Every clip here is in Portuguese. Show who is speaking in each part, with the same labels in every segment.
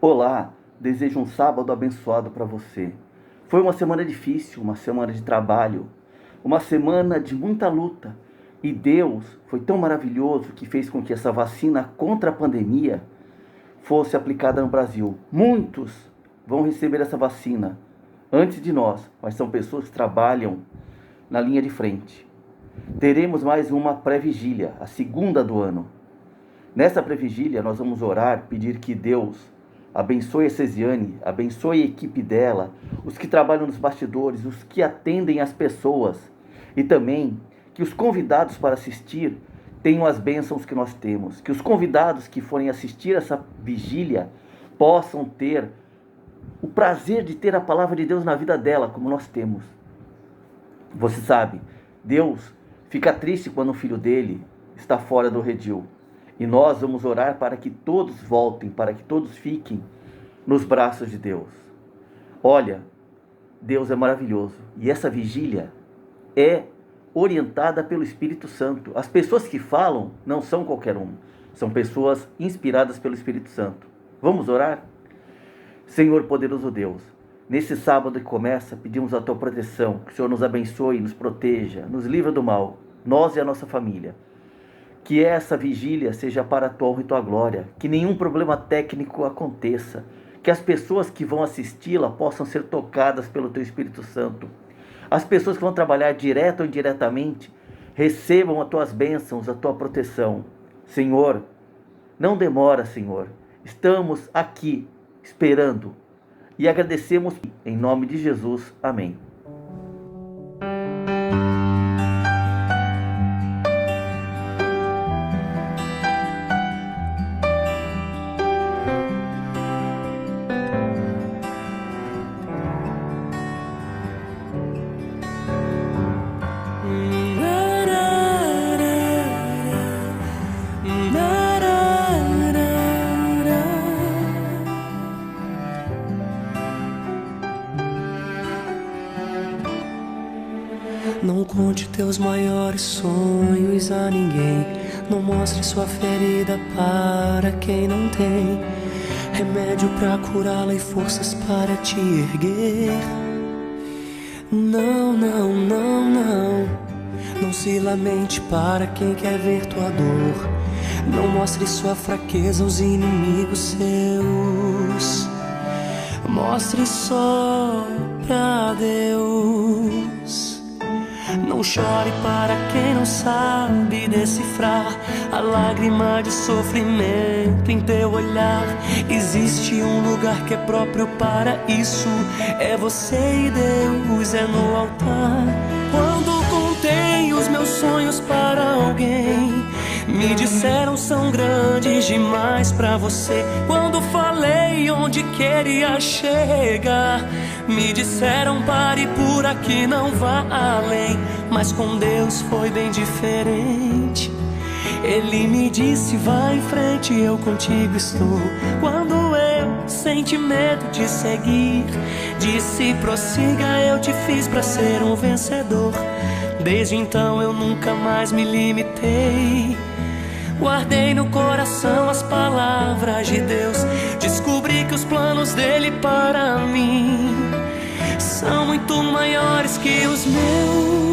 Speaker 1: Olá, desejo um sábado abençoado para você. Foi uma semana difícil, uma semana de trabalho, uma semana de muita luta. E Deus foi tão maravilhoso que fez com que essa vacina contra a pandemia fosse aplicada no Brasil. Muitos vão receber essa vacina antes de nós, mas são pessoas que trabalham na linha de frente. Teremos mais uma pré-vigília, a segunda do ano. Nessa pré-vigília nós vamos orar, pedir que Deus abençoe a Cesiane, abençoe a equipe dela, os que trabalham nos bastidores, os que atendem as pessoas e também que os convidados para assistir tenham as bênçãos que nós temos, que os convidados que forem assistir essa vigília possam ter o prazer de ter a palavra de Deus na vida dela, como nós temos. Você sabe, Deus fica triste quando o filho dele está fora do redil. E nós vamos orar para que todos voltem, para que todos fiquem nos braços de Deus. Olha, Deus é maravilhoso. E essa vigília é orientada pelo Espírito Santo. As pessoas que falam não são qualquer um. São pessoas inspiradas pelo Espírito Santo. Vamos orar? Senhor poderoso Deus, nesse sábado que começa, pedimos a tua proteção. Que o Senhor nos abençoe, nos proteja, nos livre do mal. Nós e a nossa família. Que essa vigília seja para a tua honra e tua glória, que nenhum problema técnico aconteça, que as pessoas que vão assisti-la possam ser tocadas pelo teu Espírito Santo. As pessoas que vão trabalhar direto ou indiretamente, recebam as tuas bênçãos, a tua proteção. Senhor, não demora, Senhor, estamos aqui esperando e agradecemos em nome de Jesus. Amém.
Speaker 2: Não conte teus maiores sonhos a ninguém. Não mostre sua ferida para quem não tem remédio pra curá-la e forças para te erguer. Não, não, não, não. Não se lamente para quem quer ver tua dor. Não mostre sua fraqueza aos inimigos seus. Mostre só pra Deus. Não chore para quem não sabe decifrar a lágrima de sofrimento em teu olhar. Existe um lugar que é próprio para isso. É você e Deus, é no altar. Quando contei os meus sonhos para alguém, me disseram são grandes demais pra você. Quando falei onde queria chegar, me disseram pare por aqui, não vá além. Mas com Deus foi bem diferente. Ele me disse vai em frente, eu contigo estou. Quando eu senti medo de seguir, disse prossiga, eu te fiz pra ser um vencedor. Desde então eu nunca mais me limitei. Guardei no coração as palavras de Deus. Descobri que os planos dele para mim são muito maiores que os meus.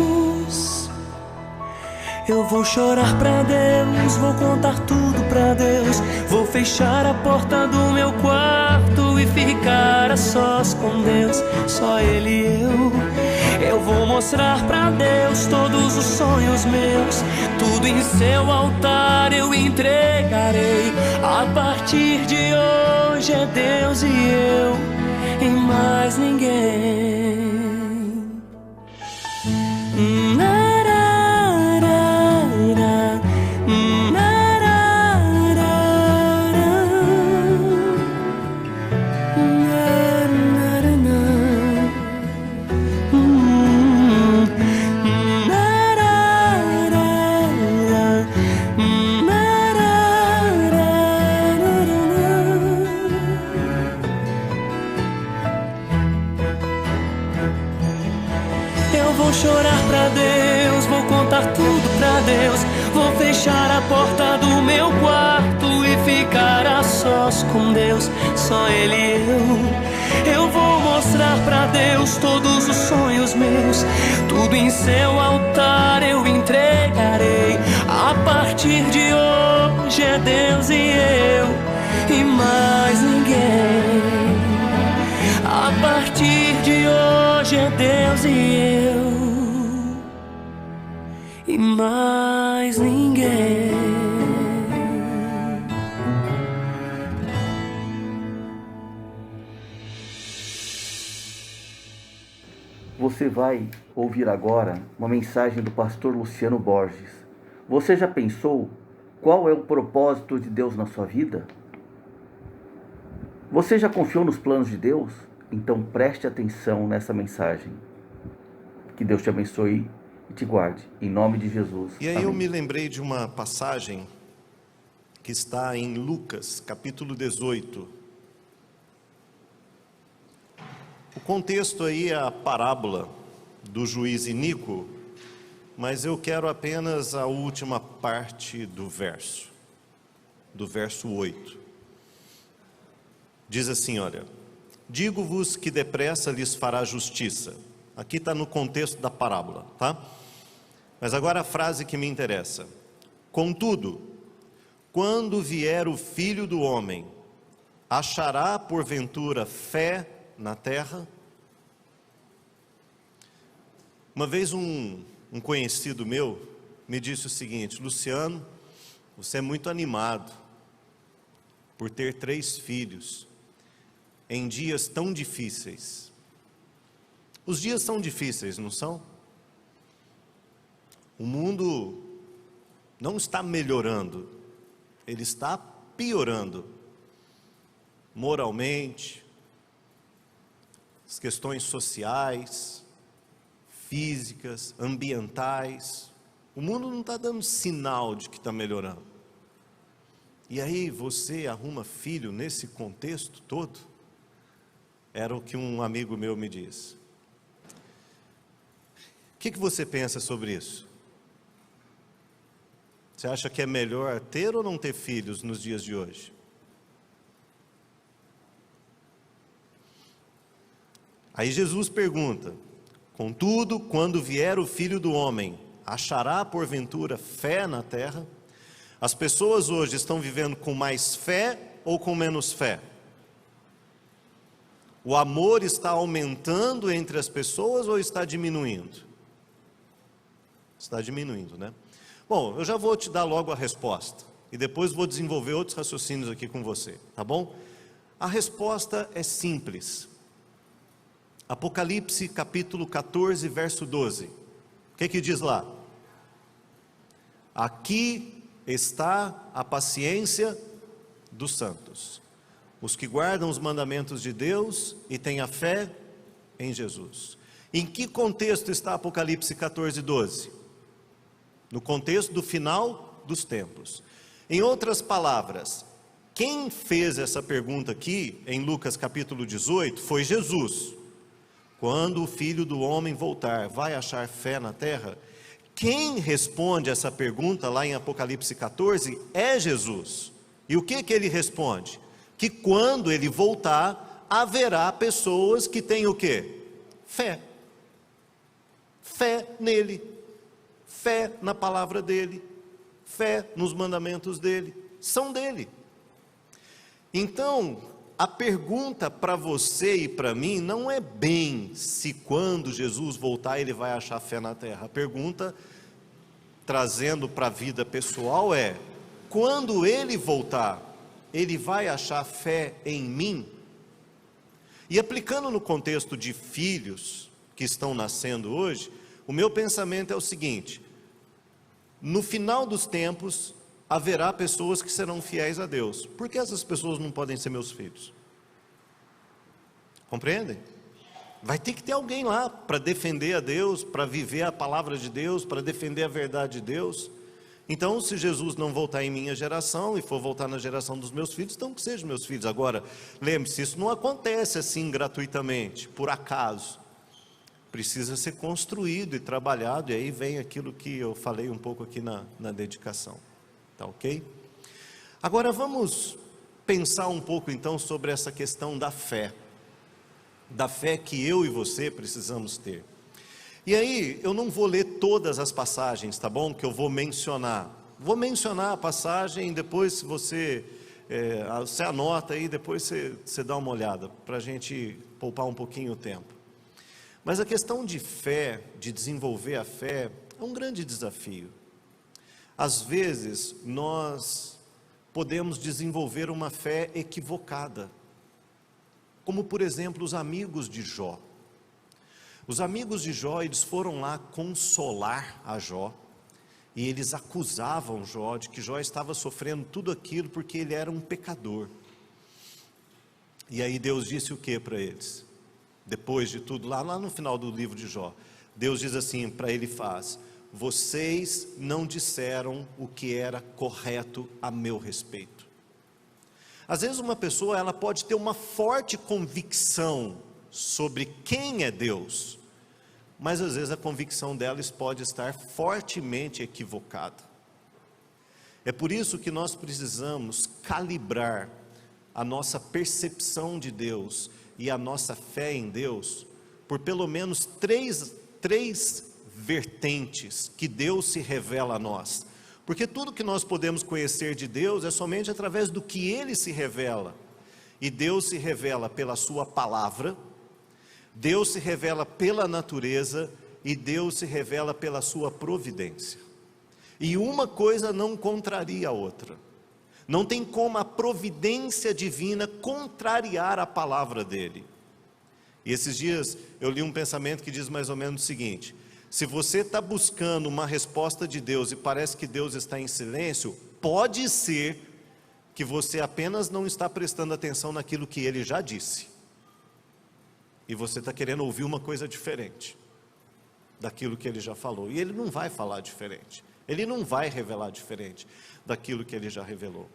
Speaker 2: Eu vou chorar pra Deus, vou contar tudo pra Deus. Vou fechar a porta do meu quarto e ficar a sós com Deus, só Ele e eu. Eu vou mostrar pra Deus todos os sonhos meus. Tudo em seu altar eu entregarei. A partir de hoje é Deus e eu, e mais ninguém. Eu vou chorar pra Deus, vou contar tudo pra Deus. Vou fechar a porta do meu quarto e ficar a sós com Deus, só Ele e eu vou mostrar pra Deus todos os sonhos meus, tudo em seu altar eu entregarei. A partir de hoje é Deus e eu, e mais ninguém. A partir de hoje é Deus e eu, e mais ninguém.
Speaker 1: Você vai ouvir agora uma mensagem do pastor Luciano Borges. Você já pensou qual é o propósito de Deus na sua vida? Você já confiou nos planos de Deus? Então preste atenção nessa mensagem. Que Deus te abençoe e te guarde, em nome de Jesus.
Speaker 3: E aí
Speaker 1: Amém.
Speaker 3: eu me lembrei de uma passagem que está em Lucas, capítulo 18. O contexto aí é a parábola do juiz iníquo, mas eu quero apenas a última parte do verso 8. Diz assim, olha: digo-vos que depressa lhes fará justiça. Aqui está no contexto da parábola, tá? Mas agora a frase que me interessa: contudo, quando vier o Filho do Homem, achará porventura fé na terra? Uma vez um conhecido meu me disse o seguinte: Luciano, você é muito animado por ter 3 filhos em dias tão difíceis. Os dias são difíceis, não são? O mundo não está melhorando, ele está piorando. Moralmente, as questões sociais, físicas, ambientais, o mundo não está dando sinal de que está melhorando. E aí você arruma filho nesse contexto todo? Era o que um amigo meu me disse. O que você pensa sobre isso? Você acha que é melhor ter ou não ter filhos nos dias de hoje? Aí Jesus pergunta: contudo, quando vier o Filho do Homem, achará porventura fé na terra? As pessoas hoje estão vivendo com mais fé ou com menos fé? O amor está aumentando entre as pessoas ou está diminuindo? Está diminuindo, né? Bom, eu já vou te dar logo a resposta e depois vou desenvolver outros raciocínios aqui com você, tá bom? A resposta é simples. Apocalipse capítulo 14, verso 12. O que diz lá? Aqui está a paciência dos santos, os que guardam os mandamentos de Deus e têm a fé em Jesus. Em que contexto está Apocalipse 14, 12? No contexto do final dos tempos. Em outras palavras, quem fez essa pergunta aqui, em Lucas capítulo 18, foi Jesus. Quando o Filho do Homem voltar, vai achar fé na terra? Quem responde essa pergunta lá em Apocalipse 14 é Jesus. E o que ele responde? Que quando ele voltar, haverá pessoas que têm o quê? Fé. Fé nele, fé na palavra dele, fé nos mandamentos dele, são dele. Então, a pergunta para você e para mim não é bem se quando Jesus voltar ele vai achar fé na terra. A pergunta, trazendo para a vida pessoal, é: quando ele voltar, ele vai achar fé em mim? E aplicando no contexto de filhos que estão nascendo hoje, o meu pensamento é o seguinte: no final dos tempos, haverá pessoas que serão fiéis a Deus. Por que essas pessoas não podem ser meus filhos? Compreendem? Vai ter que ter alguém lá para defender a Deus, para viver a palavra de Deus, para defender a verdade de Deus. Então, se Jesus não voltar em minha geração e for voltar na geração dos meus filhos, então que sejam meus filhos. Agora, lembre-se, isso não acontece assim gratuitamente, por acaso. precisa ser construído e trabalhado, e aí vem aquilo que eu falei um pouco aqui na dedicação, tá ok? Agora vamos pensar um pouco então sobre essa questão da fé que eu e você precisamos ter. E aí, eu não vou ler todas as passagens, tá bom? Que eu vou mencionar. Vou mencionar a passagem, depois se você anota aí, depois você dá uma olhada, para a gente poupar um pouquinho o tempo. Mas a questão de fé, de desenvolver a fé, é um grande desafio. Às vezes, nós podemos desenvolver uma fé equivocada, como por exemplo os amigos de Jó. Os amigos de Jó, eles foram lá consolar a Jó, e eles acusavam Jó de que Jó estava sofrendo tudo aquilo porque ele era um pecador. E aí Deus disse o que para eles? Depois de tudo, lá no final do livro de Jó, Deus diz assim para ele: vocês não disseram o que era correto a meu respeito. Às vezes uma pessoa, ela pode ter uma forte convicção sobre quem é Deus, mas às vezes a convicção delas pode estar fortemente equivocada. É por isso que nós precisamos calibrar a nossa percepção de Deus e a nossa fé em Deus por pelo menos três vertentes que Deus se revela a nós, porque tudo que nós podemos conhecer de Deus é somente através do que Ele se revela, e Deus se revela pela sua palavra, Deus se revela pela natureza, e Deus se revela pela sua providência, e uma coisa não contraria a outra. Não tem como a providência divina contrariar a palavra dele. E esses dias eu li um pensamento que diz mais ou menos o seguinte: se você está buscando uma resposta de Deus e parece que Deus está em silêncio, pode ser que você apenas não está prestando atenção naquilo que Ele já disse, e você está querendo ouvir uma coisa diferente daquilo que Ele já falou, e Ele não vai falar diferente, Ele não vai revelar diferente daquilo que Ele já revelou.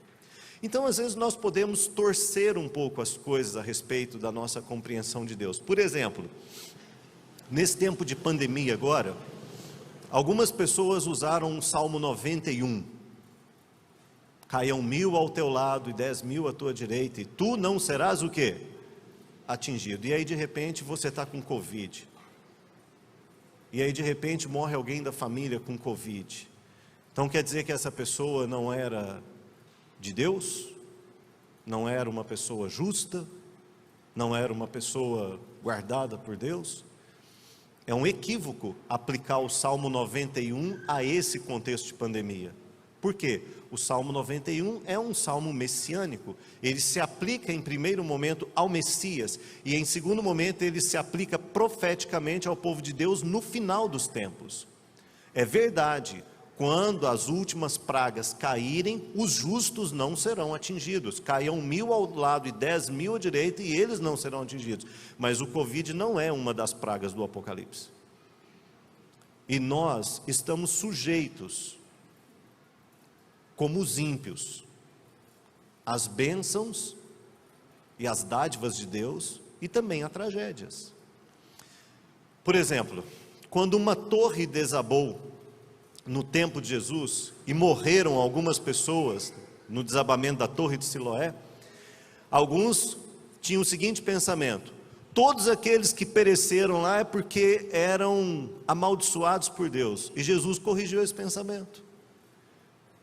Speaker 3: Então às vezes nós podemos torcer um pouco as coisas a respeito da nossa compreensão de Deus. Por exemplo, nesse tempo de pandemia agora, algumas pessoas usaram o Salmo 91. Caiam 1000 ao teu lado e 10.000 à tua direita, e tu não serás o quê? Atingido. E aí de repente você está com Covid. E aí de repente morre alguém da família com Covid. Então quer dizer que essa pessoa não era de Deus? Não era uma pessoa justa? Não era uma pessoa guardada por Deus? É um equívoco aplicar o Salmo 91 a esse contexto de pandemia. Por quê? O Salmo 91 é um salmo messiânico. Ele se aplica em primeiro momento ao Messias, e em segundo momento ele se aplica profeticamente ao povo de Deus no final dos tempos. É verdade, quando as últimas pragas caírem, os justos não serão atingidos. Caiam 1000 ao lado e 10.000 à direita, e eles não serão atingidos. Mas o Covid não é uma das pragas do Apocalipse. E nós estamos sujeitos, como os ímpios, às bênçãos e às dádivas de Deus, e também a tragédias. Por exemplo, quando uma torre desabou no tempo de Jesus, e morreram algumas pessoas no desabamento da torre de Siloé, alguns tinham o seguinte pensamento: todos aqueles que pereceram lá é porque eram amaldiçoados por Deus. E Jesus corrigiu esse pensamento.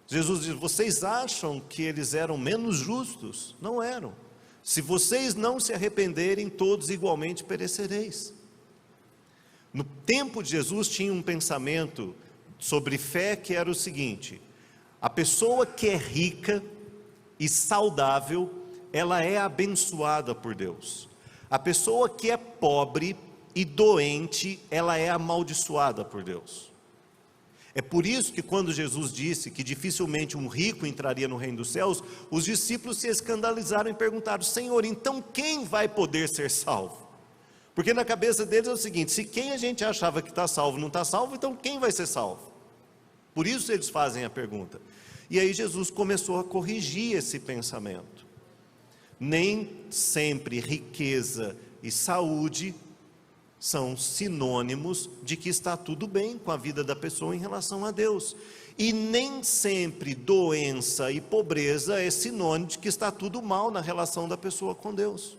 Speaker 3: Jesus diz: vocês acham que eles eram menos justos? Não eram. Se vocês não se arrependerem, todos igualmente perecereis. No tempo de Jesus tinha um pensamento sobre fé que era o seguinte: a pessoa que é rica e saudável, ela é abençoada por Deus. A pessoa que é pobre e doente, ela é amaldiçoada por Deus. É por isso que quando Jesus disse que dificilmente um rico entraria no reino dos céus, os discípulos se escandalizaram e perguntaram: Senhor, então quem vai poder ser salvo? Porque na cabeça deles é o seguinte: se quem a gente achava que está salvo não está salvo, então quem vai ser salvo? Por isso eles fazem a pergunta. E aí Jesus começou a corrigir esse pensamento. Nem sempre riqueza e saúde são sinônimos de que está tudo bem com a vida da pessoa em relação a Deus. E nem sempre doença e pobreza é sinônimo de que está tudo mal na relação da pessoa com Deus.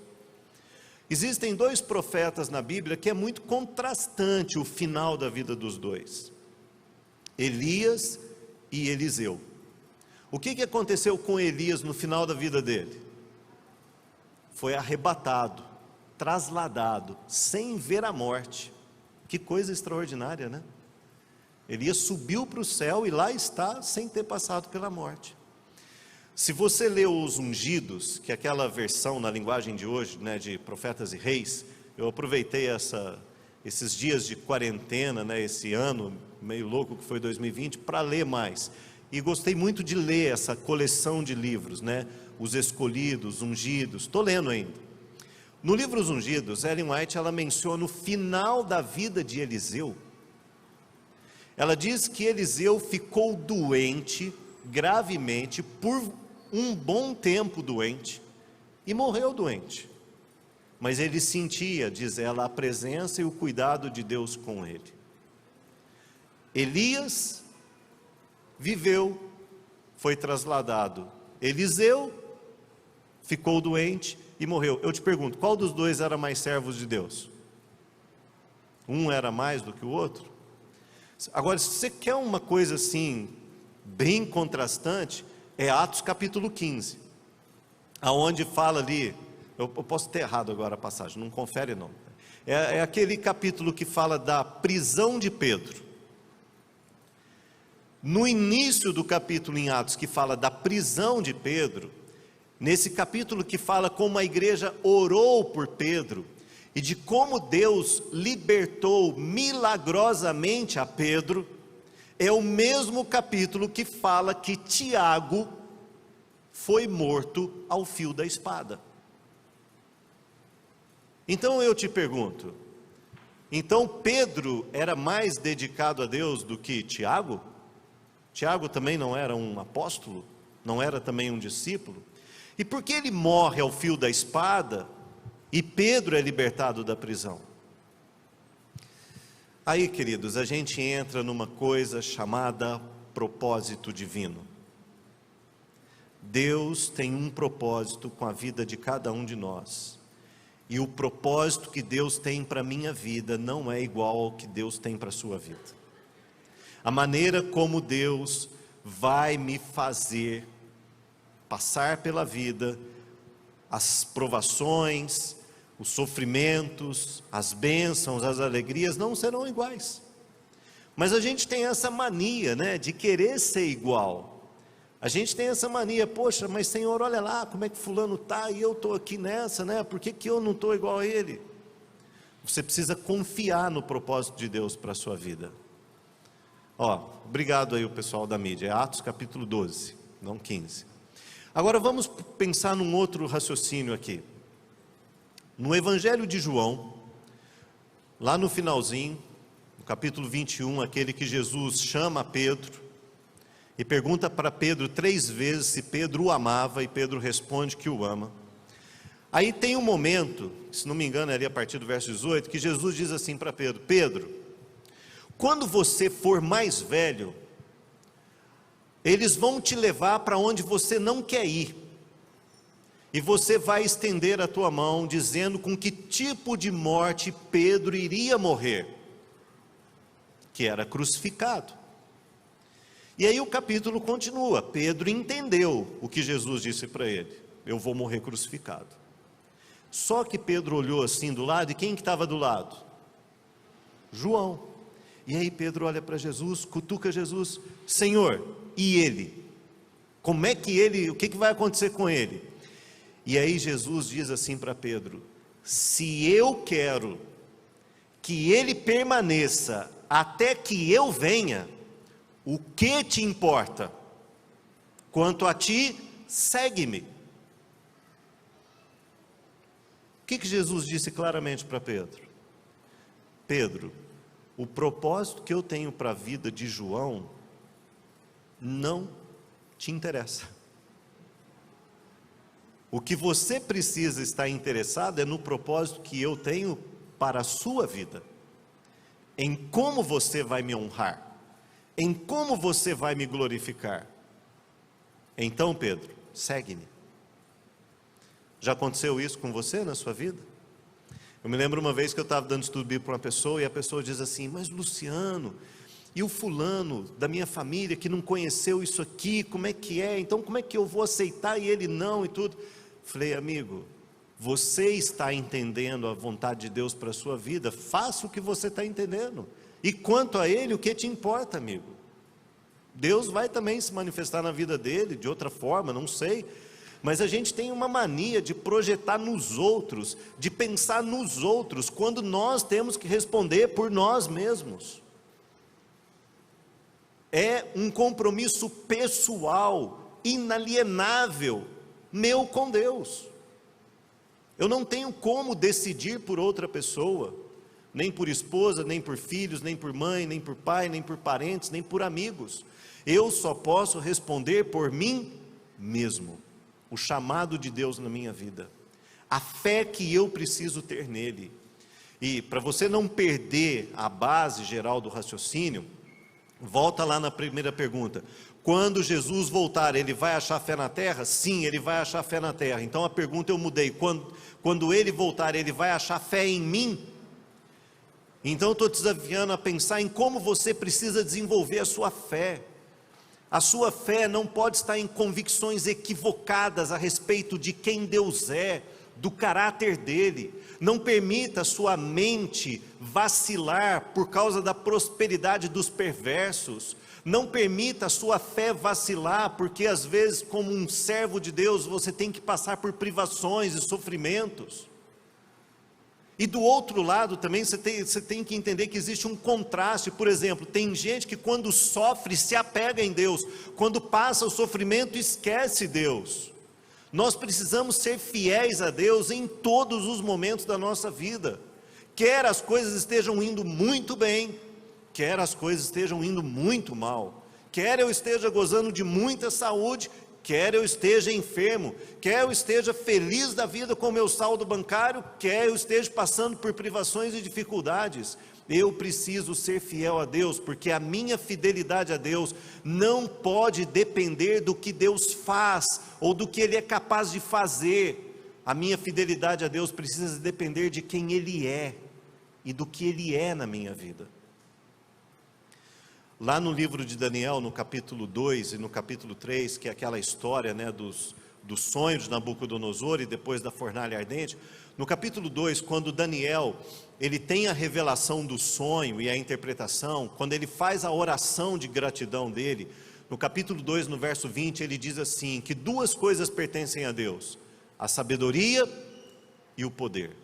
Speaker 3: Existem dois profetas na Bíblia que é muito contrastante o final da vida dos dois: Elias e Eliseu. O que aconteceu com Elias no final da vida dele? Foi arrebatado, trasladado, sem ver a morte. Que coisa extraordinária, né? Elias subiu para o céu e lá está, sem ter passado pela morte. Se você lê os Ungidos, que é aquela versão na linguagem de hoje, né, de Profetas e Reis, eu aproveitei esses dias de quarentena, né, esse ano meio louco que foi 2020, para ler mais. E gostei muito de ler essa coleção de livros, né, Os Escolhidos, Ungidos, estou lendo ainda. No livro Os Ungidos, Ellen White, ela menciona o final da vida de Eliseu. Ela diz que Eliseu ficou doente, gravemente, por um bom tempo doente, e morreu doente. Mas ele sentia, diz ela, a presença e o cuidado de Deus com ele. Elias viveu, foi trasladado. Eliseu ficou doente e morreu. Eu te pergunto, qual dos dois era mais servos de Deus? Um era mais do que o outro? Agora, se você quer uma coisa assim, bem contrastante, é Atos capítulo 15, aonde fala ali, eu posso ter errado agora a passagem, não confere não, é aquele capítulo que fala da prisão de Pedro. No início do capítulo em Atos, que fala da prisão de Pedro, nesse capítulo que fala como a igreja orou por Pedro, e de como Deus libertou milagrosamente a Pedro, é o mesmo capítulo que fala que Tiago foi morto ao fio da espada. Então eu te pergunto, então Pedro era mais dedicado a Deus do que Tiago? Tiago também não era um apóstolo? Não era também um discípulo? E por que ele morre ao fio da espada e Pedro é libertado da prisão? Aí, queridos, a gente entra numa coisa chamada propósito divino. Deus tem um propósito com a vida de cada um de nós. E o propósito que Deus tem para a minha vida não é igual ao que Deus tem para a sua vida. A maneira como Deus vai me fazer passar pela vida, as provações, os sofrimentos, as bênçãos, as alegrias não serão iguais. Mas a gente tem essa mania, né, de querer ser igual. A gente tem essa mania, poxa, mas Senhor, olha lá como é que fulano está e eu estou aqui nessa, né? Por que eu não estou igual a ele? Você precisa confiar no propósito de Deus para a sua vida. Obrigado aí o pessoal da mídia, é Atos capítulo 12, não 15. Agora vamos pensar num outro raciocínio aqui. No Evangelho de João, lá no finalzinho, no capítulo 21, aquele que Jesus chama Pedro e pergunta para Pedro 3 vezes se Pedro o amava, e Pedro responde que o ama. Aí tem um momento, se não me engano é ali a partir do verso 18, que Jesus diz assim para Pedro: Pedro, quando você for mais velho, eles vão te levar para onde você não quer ir, e você vai estender a tua mão, dizendo com que tipo de morte Pedro iria morrer, que era crucificado. E aí o capítulo continua, Pedro entendeu o que Jesus disse para ele: eu vou morrer crucificado. Só que Pedro olhou assim do lado, e quem que estava do lado? João. E aí Pedro olha para Jesus, cutuca Jesus: Senhor, e ele? Como é que ele, o que vai acontecer com ele? E aí Jesus diz assim para Pedro: se eu quero que ele permaneça até que eu venha, o que te importa? Quanto a ti, segue-me. O que Jesus disse claramente para Pedro? Pedro, o propósito que eu tenho para a vida de João não te interessa. O que você precisa estar interessado é no propósito que eu tenho para a sua vida, em como você vai me honrar, em como você vai me glorificar. Então, Pedro, segue-me. Já aconteceu isso com você na sua vida? Eu me lembro uma vez que eu estava dando estudo bíblico para uma pessoa, e a pessoa diz assim: mas Luciano, e o fulano da minha família que não conheceu isso aqui, como é que é? Então como é que eu vou aceitar e ele não e tudo? Falei: amigo, você está entendendo a vontade de Deus para a sua vida, faça o que você está entendendo, e quanto a ele, o que te importa, amigo? Deus vai também se manifestar na vida dele, de outra forma, não sei, mas a gente tem uma mania de projetar nos outros, de pensar nos outros, quando nós temos que responder por nós mesmos. É um compromisso pessoal, inalienável, meu com Deus. Eu não tenho como decidir por outra pessoa, nem por esposa, nem por filhos, nem por mãe, nem por pai, nem por parentes, nem por amigos. Eu só posso responder por mim mesmo, o chamado de Deus na minha vida, a fé que eu preciso ter nele. E para você não perder a base geral do raciocínio, volta lá na primeira pergunta: quando Jesus voltar, ele vai achar fé na terra? Sim, ele vai achar fé na terra. Então a pergunta eu mudei: quando ele voltar, ele vai achar fé em mim? Então eu estou te desafiando a pensar em como você precisa desenvolver a sua fé. A sua fé não pode estar em convicções equivocadas a respeito de quem Deus é, do caráter dele. Não permita a sua mente vacilar por causa da prosperidade dos perversos. Não permita a sua fé vacilar, porque às vezes, como um servo de Deus, você tem que passar por privações e sofrimentos. E do outro lado também você tem que entender que existe um contraste. Por exemplo, tem gente que quando sofre se apega em Deus, quando passa o sofrimento esquece Deus. Nós precisamos ser fiéis a Deus em todos os momentos da nossa vida, quer as coisas estejam indo muito bem, quer as coisas estejam indo muito mal, quer eu esteja gozando de muita saúde, quer eu esteja enfermo, quer eu esteja feliz da vida com o meu saldo bancário, quer eu esteja passando por privações e dificuldades. Eu preciso ser fiel a Deus, porque a minha fidelidade a Deus não pode depender do que Deus faz, ou do que Ele é capaz de fazer. A minha fidelidade a Deus precisa depender de quem Ele é, e do que Ele é na minha vida. Lá no livro de Daniel, no capítulo 2 e no capítulo 3, que é aquela história, né, dos sonhos de Nabucodonosor e depois da fornalha ardente, no capítulo 2, quando Daniel, ele tem a revelação do sonho e a interpretação, quando ele faz a oração de gratidão dele, no capítulo 2, no verso 20, ele diz assim, que duas coisas pertencem a Deus: a sabedoria e o poder.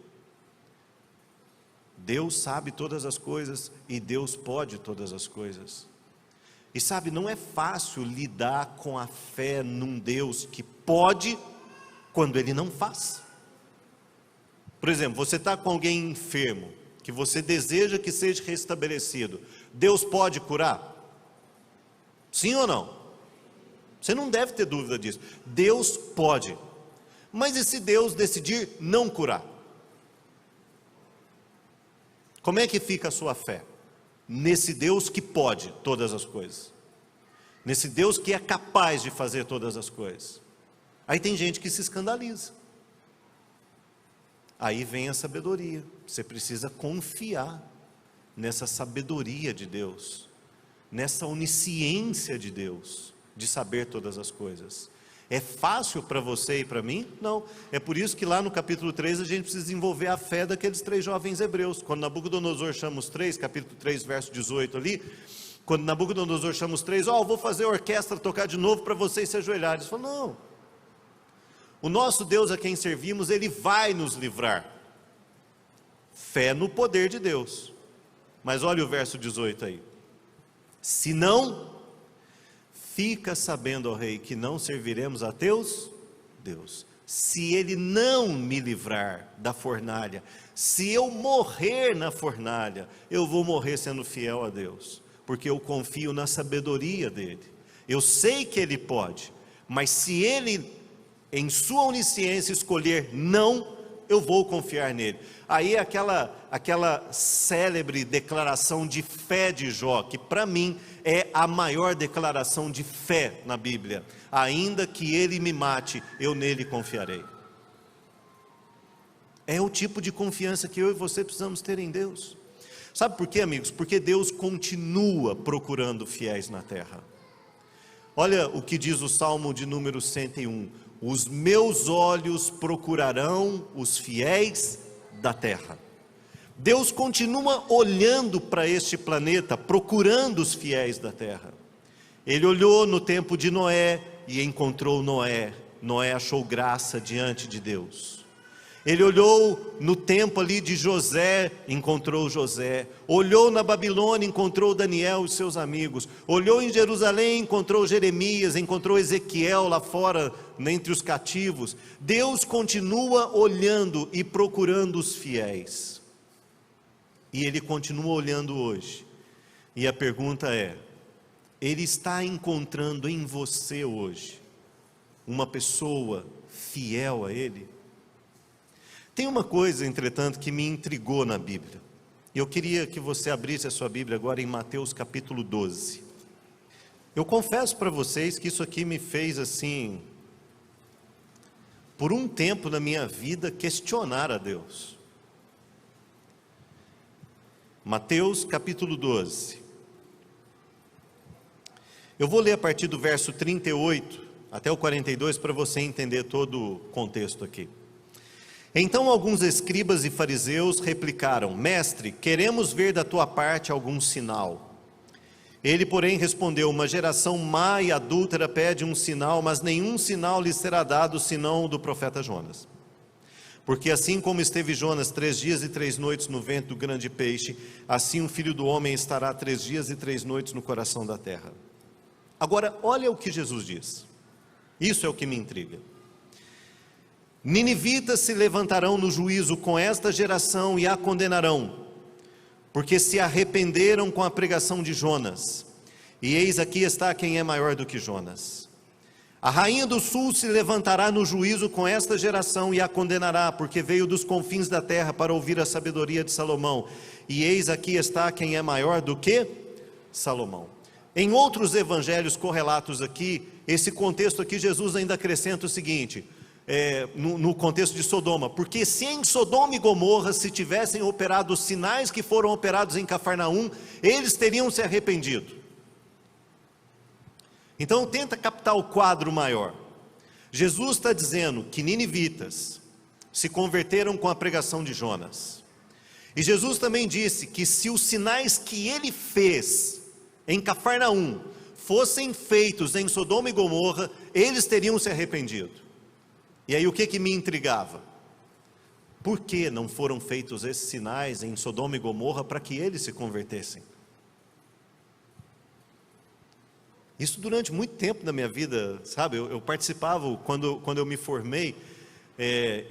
Speaker 3: Deus sabe todas as coisas e Deus pode todas as coisas. E sabe, não é fácil lidar com a fé num Deus que pode quando Ele não faz. Por exemplo, você está com alguém enfermo, que você deseja que seja restabelecido. Deus pode curar? Sim ou não? Você não deve ter dúvida disso. Deus pode. Mas e se Deus decidir não curar? Como é que fica a sua fé? Nesse Deus que pode todas as coisas, nesse Deus que é capaz de fazer todas as coisas. Aí tem gente que se escandaliza. Aí vem a sabedoria. Você precisa confiar nessa sabedoria de Deus, nessa onisciência de Deus, de saber todas as coisas. É fácil para você e para mim? Não. É por isso que lá no capítulo 3 a gente precisa desenvolver a fé daqueles 3 jovens hebreus. Quando Nabucodonosor chama os 3, capítulo 3, verso 18 ali, quando Nabucodonosor chama os 3, eu vou fazer a orquestra tocar de novo para vocês se ajoelharem. Eles falam: não, o nosso Deus a quem servimos, Ele vai nos livrar. Fé no poder de Deus. Mas olha o verso 18 aí: se não, fica sabendo, ó rei, que não serviremos a teus Deus. Se Ele não me livrar da fornalha, se eu morrer na fornalha, eu vou morrer sendo fiel a Deus, porque eu confio na sabedoria dEle. Eu sei que Ele pode, mas se Ele, em sua onisciência, escolher não, eu vou confiar nele. Aí aquela célebre declaração de fé de Jó, que para mim é a maior declaração de fé na Bíblia: ainda que ele me mate, eu nele confiarei. É o tipo de confiança que eu e você precisamos ter em Deus. Sabe por quê, amigos? Porque Deus continua procurando fiéis na terra. Olha o que diz o Salmo de número 101: os meus olhos procurarão os fiéis da terra. Deus continua olhando para este planeta, procurando os fiéis da terra. Ele olhou no tempo de Noé e encontrou Noé. Noé achou graça diante de Deus. Ele olhou no tempo ali de José, encontrou José. Olhou na Babilônia, encontrou Daniel e seus amigos. Olhou em Jerusalém, encontrou Jeremias, encontrou Ezequiel lá fora, entre os cativos. Deus continua olhando e procurando os fiéis. E Ele continua olhando hoje. E a pergunta é: Ele está encontrando em você hoje uma pessoa fiel a Ele? Tem uma coisa, entretanto, que me intrigou na Bíblia. Eu queria que você abrisse a sua Bíblia agora em Mateus capítulo 12. Eu confesso para vocês que isso aqui me fez assim, por um tempo na minha vida, questionar a Deus. Mateus capítulo 12. Eu vou ler a partir do verso 38 até o 42 para você entender todo o contexto aqui. Então alguns escribas e fariseus replicaram: Mestre, queremos ver da tua parte algum sinal. Ele, porém, respondeu: uma geração má e adúltera pede um sinal, mas nenhum sinal lhe será dado senão o do profeta Jonas. Porque assim como esteve Jonas 3 dias e 3 noites no ventre do grande peixe, assim o Filho do Homem estará 3 dias e 3 noites no coração da terra. Agora, olha o que Jesus diz. Isso é o que me intriga. Ninivitas se levantarão no juízo com esta geração e a condenarão, porque se arrependeram com a pregação de Jonas. E eis aqui está quem é maior do que Jonas. A rainha do sul se levantará no juízo com esta geração e a condenará, porque veio dos confins da terra para ouvir a sabedoria de Salomão. E eis aqui está quem é maior do que Salomão. Em outros evangelhos correlatos aqui, esse contexto aqui, Jesus ainda acrescenta o seguinte: no contexto de Sodoma, porque se em Sodoma e Gomorra se tivessem operado os sinais que foram operados em Cafarnaum, eles teriam se arrependido. Então tenta captar o quadro maior. Jesus está dizendo que ninivitas se converteram com a pregação de Jonas, e Jesus também disse que se os sinais que ele fez em Cafarnaum fossem feitos em Sodoma e Gomorra, eles teriam se arrependido. E aí o que me intrigava? Por que não foram feitos esses sinais em Sodoma e Gomorra para que eles se convertessem? Isso durante muito tempo da minha vida, sabe? Eu participava, quando eu me formei,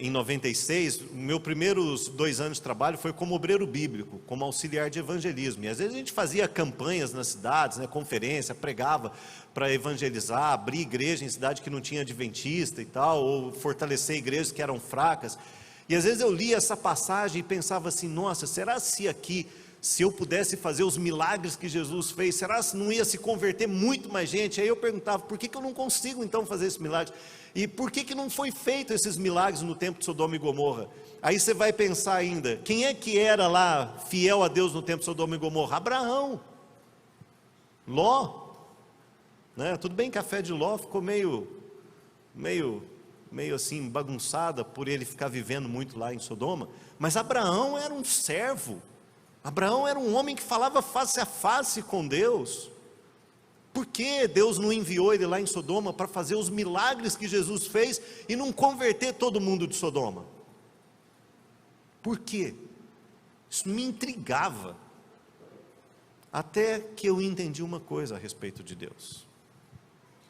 Speaker 3: em 96, meus primeiros 2 anos de trabalho foi como obreiro bíblico, como auxiliar de evangelismo. E às vezes a gente fazia campanhas nas cidades, conferência, pregava para evangelizar, abrir igreja em cidade que não tinha adventista e tal, ou fortalecer igrejas que eram fracas. E às vezes eu lia essa passagem e pensava assim: nossa, será se aqui, se eu pudesse fazer os milagres que Jesus fez, será se não ia se converter muito mais gente? Aí eu perguntava: por que eu não consigo então fazer esse milagre? E por que não foi feito esses milagres no tempo de Sodoma e Gomorra? Aí você vai pensar ainda: quem é que era lá fiel a Deus no tempo de Sodoma e Gomorra? Abraão, Ló, tudo bem que a fé de Ló ficou meio assim bagunçada por ele ficar vivendo muito lá em Sodoma, mas Abraão era um servo. Abraão era um homem que falava face a face com Deus. Por que Deus não enviou ele lá em Sodoma para fazer os milagres que Jesus fez e não converter todo mundo de Sodoma? Por quê? Isso me intrigava, até que eu entendi uma coisa a respeito de Deus,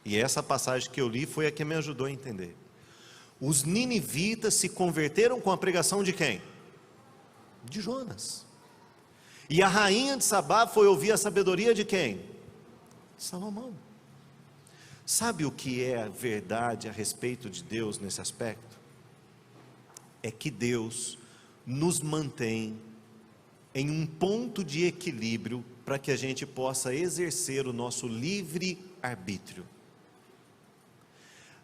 Speaker 3: e essa passagem que eu li foi a que me ajudou a entender. Os ninivitas se converteram com a pregação de quem? De Jonas. E a rainha de Sabá foi ouvir a sabedoria de quem? Salomão. Sabe o que é a verdade a respeito de Deus nesse aspecto? é que Deus nos mantém em um ponto de equilíbrio para que a gente possa exercer o nosso livre arbítrio.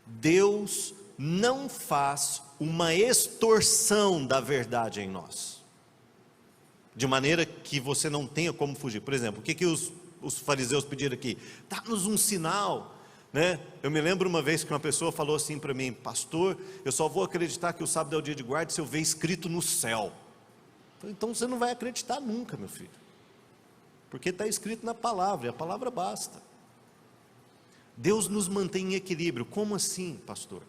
Speaker 3: Deus não faz uma extorsão da verdade em nós, de maneira que você não tenha como fugir. Por exemplo, o que os fariseus pediram aqui? Dá-nos um sinal, né? Eu me lembro uma vez que uma pessoa falou assim para mim: pastor, eu só vou acreditar que o sábado é o dia de guarda se eu ver escrito no céu. Eu falei, então você não vai acreditar nunca, meu filho, porque está escrito na palavra, e a palavra basta. Deus nos mantém em equilíbrio. Como assim, pastor?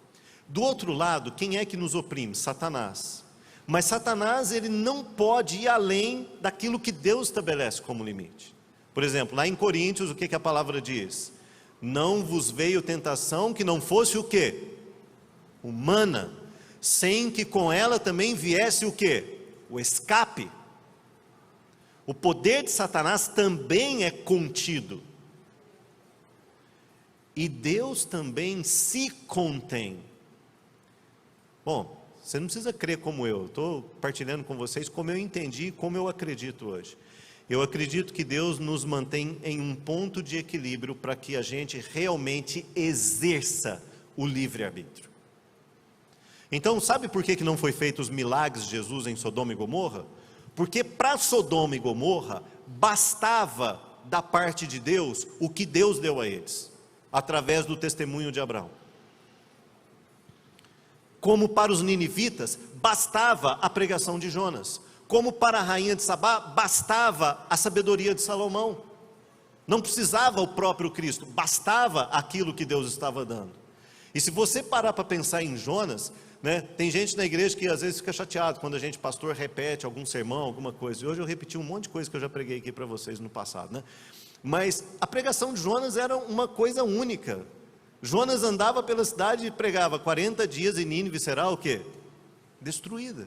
Speaker 3: Do outro lado, quem é que nos oprime? Satanás. Mas Satanás, ele não pode ir além daquilo que Deus estabelece como limite. Por exemplo, lá em Coríntios, o que a palavra diz? Não vos veio tentação que não fosse o quê? Humana, sem que com ela também viesse o quê? O escape. O poder de Satanás também é contido. E Deus também se contém. Bom, você não precisa crer como eu estou partilhando com vocês como eu entendi, como eu acredito hoje. Eu acredito que Deus nos mantém em um ponto de equilíbrio para que a gente realmente exerça o livre-arbítrio. Então, sabe por que não foi feito os milagres de Jesus em Sodoma e Gomorra? Porque para Sodoma e Gomorra bastava da parte de Deus o que Deus deu a eles, através do testemunho de Abraão. Como para os ninivitas, bastava a pregação de Jonas. Como para a rainha de Sabá, bastava a sabedoria de Salomão. Não precisava o próprio Cristo, bastava aquilo que Deus estava dando. E se você parar para pensar em Jonas, né, tem gente na igreja que às vezes fica chateado quando a gente, pastor, repete algum sermão, alguma coisa. E hoje eu repeti um monte de coisa que eu já preguei aqui para vocês no passado, né? Mas a pregação de Jonas era uma coisa única. Jonas andava pela cidade e pregava 40 dias e Nínive será o quê? Destruída.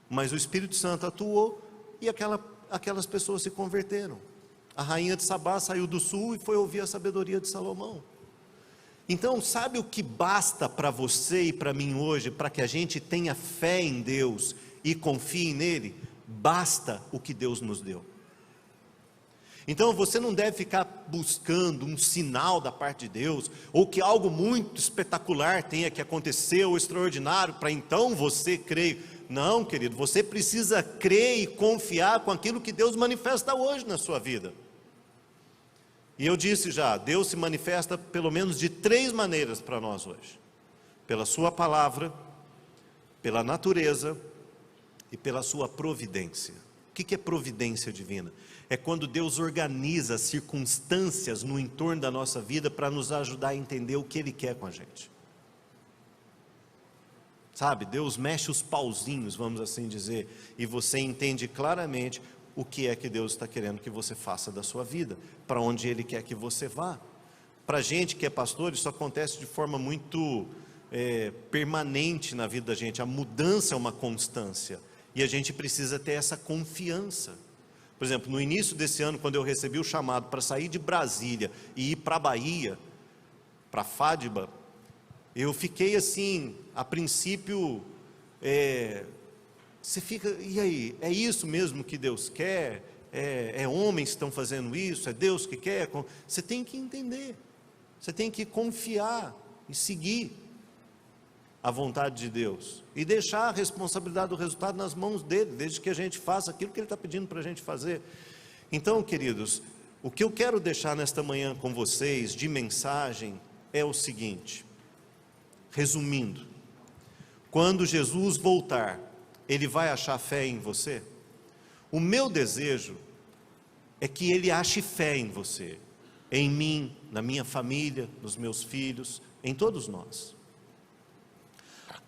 Speaker 3: Mas o Espírito Santo atuou e aquelas pessoas se converteram. A rainha de Sabá saiu do sul e foi ouvir a sabedoria de Salomão. Então, sabe o que basta para você e para mim hoje, para que a gente tenha fé em Deus e confie nele? Basta o que Deus nos deu. Então você não deve ficar buscando um sinal da parte de Deus, ou que algo muito espetacular tenha que acontecer, ou extraordinário, para então você crer. Não, querido, você precisa crer e confiar com aquilo que Deus manifesta hoje na sua vida. E eu disse já, Deus se manifesta pelo menos de 3 maneiras para nós hoje: pela sua palavra, pela natureza e pela sua providência. O que é providência divina? É quando Deus organiza circunstâncias no entorno da nossa vida para nos ajudar a entender o que Ele quer com a gente. Sabe, Deus mexe os pauzinhos, vamos assim dizer, e você entende claramente o que é que Deus está querendo que você faça da sua vida, para onde Ele quer que você vá. Para a gente que é pastor, isso acontece de forma muito permanente na vida da gente. A mudança é uma constância, e a gente precisa ter essa confiança. Por exemplo, no início desse ano, quando eu recebi o chamado para sair de Brasília e ir para a Bahia, para Fádiba, eu fiquei assim, a princípio, você fica, e aí, é isso mesmo que Deus quer? É homens que estão fazendo isso? É Deus que quer? Você tem que entender, você tem que confiar e seguir a vontade de Deus, e deixar a responsabilidade do resultado nas mãos dele, desde que a gente faça aquilo que ele está pedindo para a gente fazer. Então, queridos, o que eu quero deixar nesta manhã com vocês, de mensagem, é o seguinte, resumindo: quando Jesus voltar, Ele vai achar fé em você? O meu desejo é que Ele ache fé em você, em mim, na minha família, nos meus filhos, em todos nós.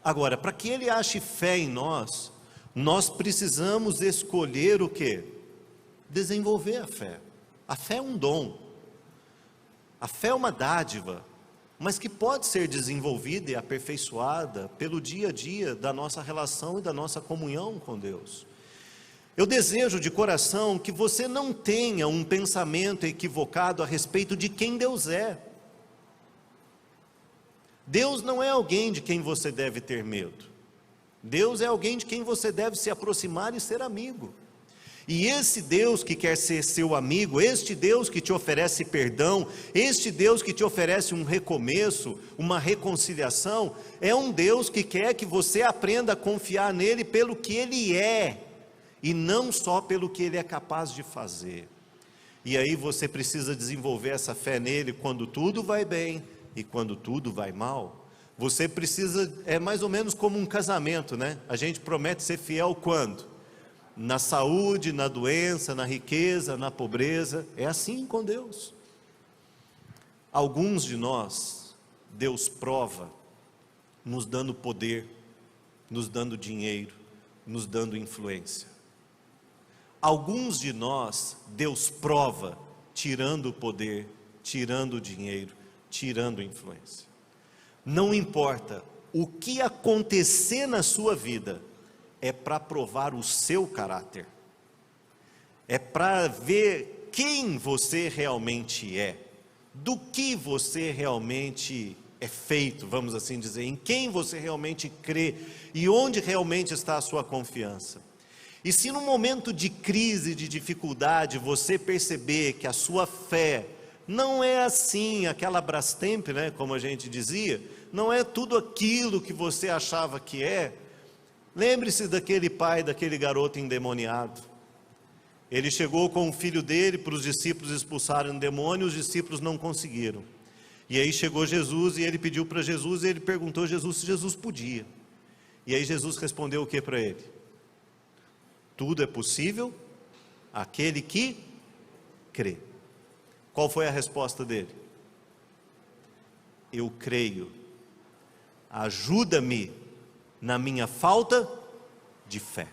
Speaker 3: Agora, para que Ele ache fé em nós, nós precisamos escolher o quê? Desenvolver a fé. A fé é um dom, a fé é uma dádiva, mas que pode ser desenvolvida e aperfeiçoada pelo dia a dia da nossa relação e da nossa comunhão com Deus. Eu desejo de coração que você não tenha um pensamento equivocado a respeito de quem Deus é. Deus não é alguém de quem você deve ter medo. Deus é alguém de quem você deve se aproximar e ser amigo. E esse Deus que quer ser seu amigo, este Deus que te oferece perdão, este Deus que te oferece um recomeço, uma reconciliação, é um Deus que quer que você aprenda a confiar nele pelo que ele é, e não só pelo que ele é capaz de fazer. E aí você precisa desenvolver essa fé nele quando tudo vai bem e quando tudo vai mal. Você precisa, é mais ou menos como um casamento, né? A gente promete ser fiel quando? Na saúde, na doença, na riqueza, na pobreza. É assim com Deus. Alguns de nós, Deus prova, nos dando poder, nos dando dinheiro, nos dando influência. Alguns de nós, Deus prova, tirando o poder, tirando o dinheiro, tirando a influência. Não importa o que acontecer na sua vida, é para provar o seu caráter, é para ver quem você realmente é, do que você realmente é feito, vamos assim dizer, em quem você realmente crê e onde realmente está a sua confiança. E se num momento de crise, de dificuldade, você perceber que a sua fé não é assim, aquela Brastemp, né, como a gente dizia, não é tudo aquilo que você achava que é. Lembre-se daquele pai, daquele garoto endemoniado. Ele chegou com o filho dele para os discípulos expulsarem o demônio, os discípulos não conseguiram. E aí chegou Jesus e ele pediu para Jesus, e ele perguntou a Jesus se Jesus podia. E aí Jesus respondeu o que para ele? Tudo é possível àquele que crê. Qual foi a resposta dele? Eu creio. Ajuda-me na minha falta de fé.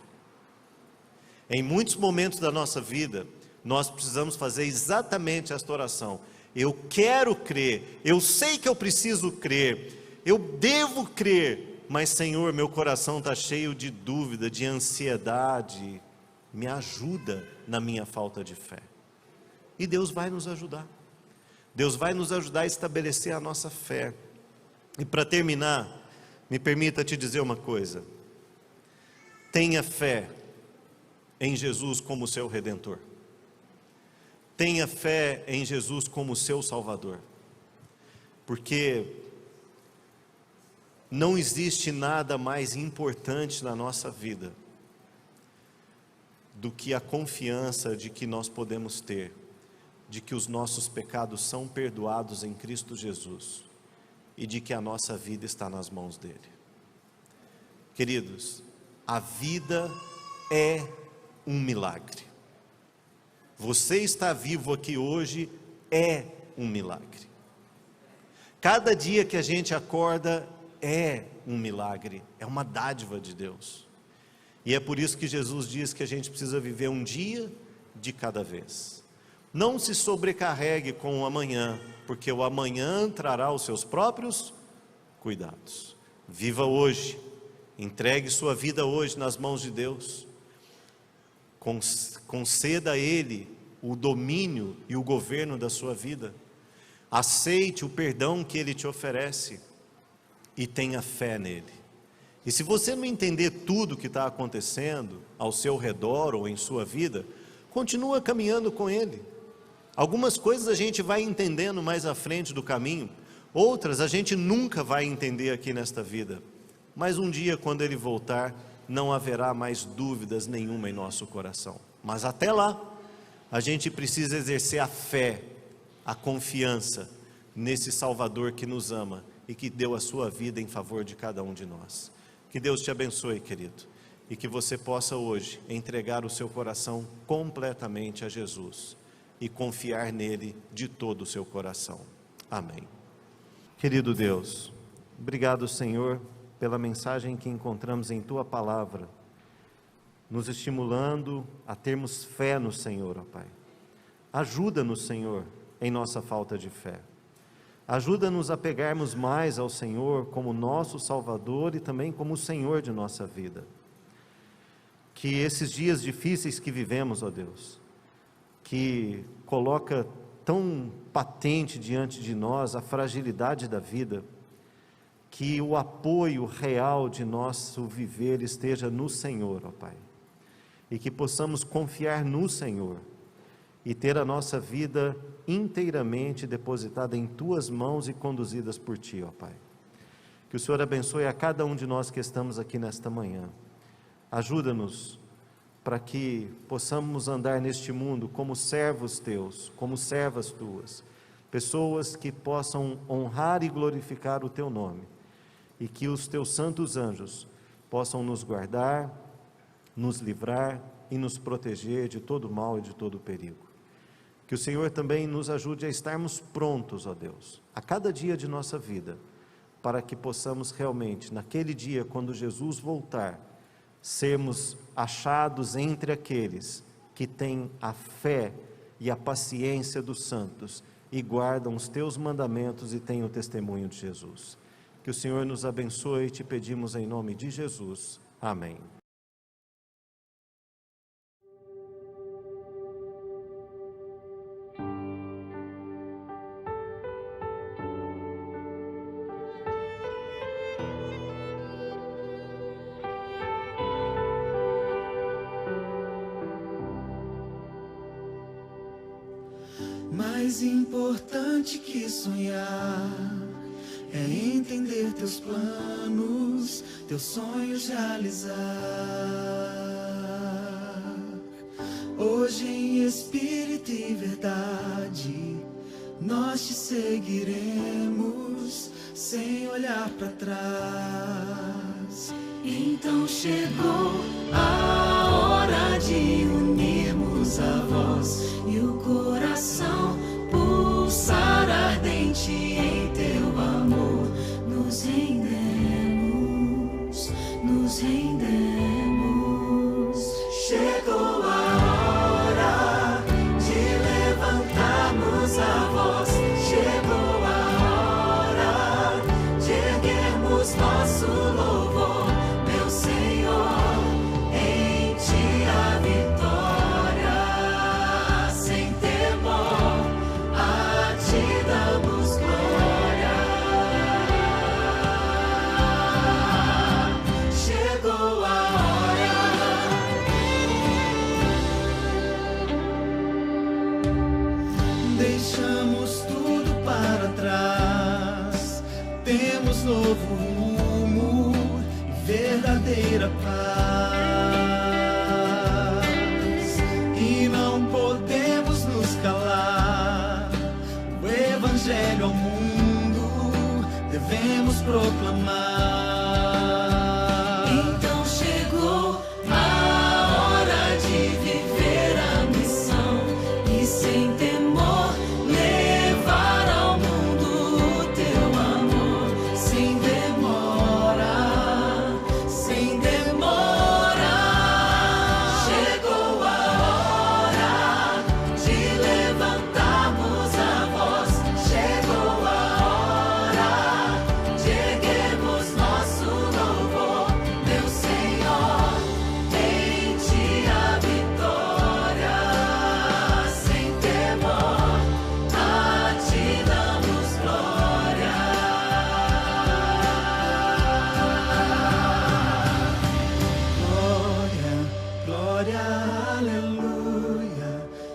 Speaker 3: Em muitos momentos da nossa vida, nós precisamos fazer exatamente esta oração. Eu quero crer, eu sei que eu preciso crer, eu devo crer, mas Senhor, meu coração está cheio de dúvida, de ansiedade, me ajuda na minha falta de fé. E Deus vai nos ajudar. Deus vai nos ajudar a estabelecer a nossa fé. E para terminar, me permita te dizer uma coisa. Tenha fé em Jesus como seu Redentor. Tenha fé em Jesus como seu Salvador. Porque não existe nada mais importante na nossa vida do que a confiança de que nós podemos ter, de que os nossos pecados são perdoados em Cristo Jesus e de que a nossa vida está nas mãos dele. Queridos, a vida é um milagre. Você está vivo aqui hoje é um milagre. Cada dia que a gente acorda é um milagre, é uma dádiva de Deus. E é por isso que Jesus diz que a gente precisa viver um dia de cada vez. Não se sobrecarregue com o amanhã, porque o amanhã trará os seus próprios cuidados. Viva hoje, entregue sua vida hoje nas mãos de Deus. Conceda a Ele o domínio e o governo da sua vida. Aceite o perdão que Ele te oferece e tenha fé nele. E se você não entender tudo o que está acontecendo ao seu redor ou em sua vida, continua caminhando com Ele. Algumas coisas a gente vai entendendo mais à frente do caminho, outras a gente nunca vai entender aqui nesta vida. Mas um dia, quando Ele voltar, não haverá mais dúvidas nenhuma em nosso coração. Mas até lá, a gente precisa exercer a fé, a confiança nesse Salvador que nos ama e que deu a sua vida em favor de cada um de nós. Que Deus te abençoe, querido, e que você possa hoje entregar o seu coração completamente a Jesus e confiar nele de todo o seu coração. Amém. Querido Deus, obrigado, Senhor, pela mensagem que encontramos em Tua Palavra, nos estimulando a termos fé no Senhor, ó Pai. Ajuda-nos, Senhor, em nossa falta de fé. Ajuda-nos a pegarmos mais ao Senhor como nosso Salvador e também como o Senhor de nossa vida. Que esses dias difíceis que vivemos, ó Deus, que coloca tão patente diante de nós a fragilidade da vida, que o apoio real de nosso viver esteja no Senhor, ó Pai, e que possamos confiar no Senhor e ter a nossa vida inteiramente depositada em Tuas mãos e conduzidas por Ti, ó Pai. Que o Senhor abençoe a cada um de nós que estamos aqui nesta manhã. Ajuda-nos para que possamos andar neste mundo como servos Teus, como servas Tuas, pessoas que possam honrar e glorificar o Teu nome, e que os Teus santos anjos possam nos guardar, nos livrar e nos proteger de todo mal e de todo perigo. Que o Senhor também nos ajude a estarmos prontos, ó Deus, a cada dia de nossa vida, para que possamos realmente, naquele dia, quando Jesus voltar, sermos achados entre aqueles que têm a fé e a paciência dos santos e guardam os Teus mandamentos e têm o testemunho de Jesus. Que o Senhor nos abençoe e te pedimos em nome de Jesus. Amém.
Speaker 2: Mais importante que sonhar é entender Teus planos, Teus sonhos realizar. Hoje em espírito e verdade nós Te seguiremos sem olhar para trás. Então chegou a hora de unirmos a voz e o coração pulsar ardente em Teu amor. Nos rendemos, nos rendemos. Chegou a hora de levantarmos a voz. Chegou a hora de erguermos nosso louvor, meu Senhor. Em Ti a vitória, sem temor, a Ti damos glória. Chegou a hora. Deixamos tudo para trás, temos novo rumo e verdadeira paz. E não podemos nos calar, o Evangelho ao mundo devemos proclamar. Então chegou a hora de viver a missão e sem temor levar ao mundo o Teu amor. Sem demora, sem demora. Chegou a hora de levantarmos a voz. Chegou a hora de erguermos nosso louvor, meu Senhor. Em Ti a vitória, sem temor, a Ti damos glória. Glória, glória, aleluia.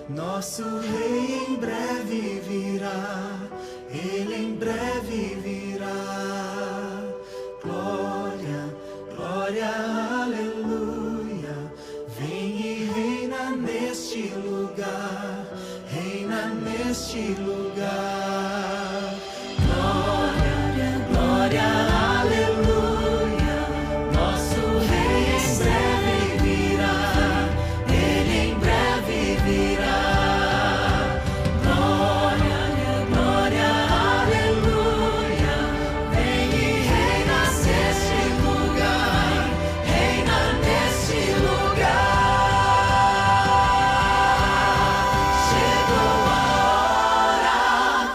Speaker 2: Nosso Rei em breve virá, Ele em breve virá. Glória, glória, aleluia. Vem e reina neste lugar, reina neste lugar. Glória, glória, aleluia. Nosso Rei em breve virá, Ele em breve virá. Glória, glória, aleluia. Vem e reina neste lugar, reina neste lugar. Chegou a hora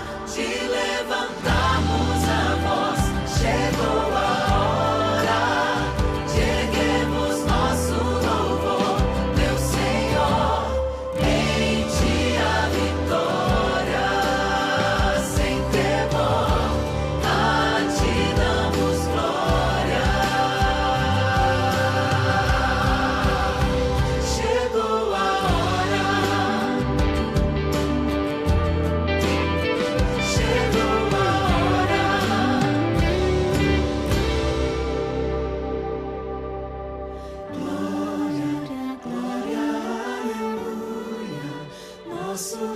Speaker 2: nosso